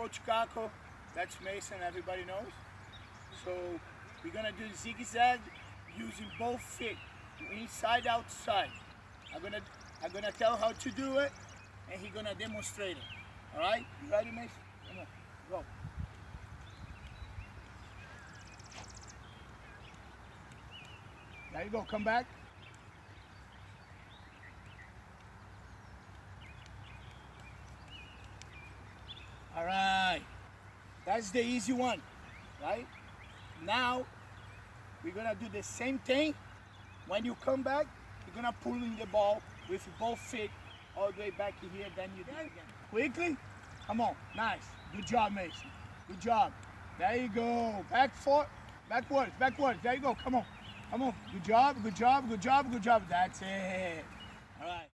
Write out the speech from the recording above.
Coach Caco. That's Mason, everybody knows. So we're gonna do zigzag using both feet, inside, outside. I'm gonna tell how to do it, and he's gonna demonstrate it. All right? You ready, Mason? Come on, go. There you go. Come back. All right. That's the easy one, right? Now, we're gonna do the same thing. When you come back, you're gonna pull in the ball with both feet all the way back here, then you do it again. Quickly. Come on. Nice. Good job, Mason. Good job. There you go. Backwards. There you go. Come on. Good job. That's it. All right.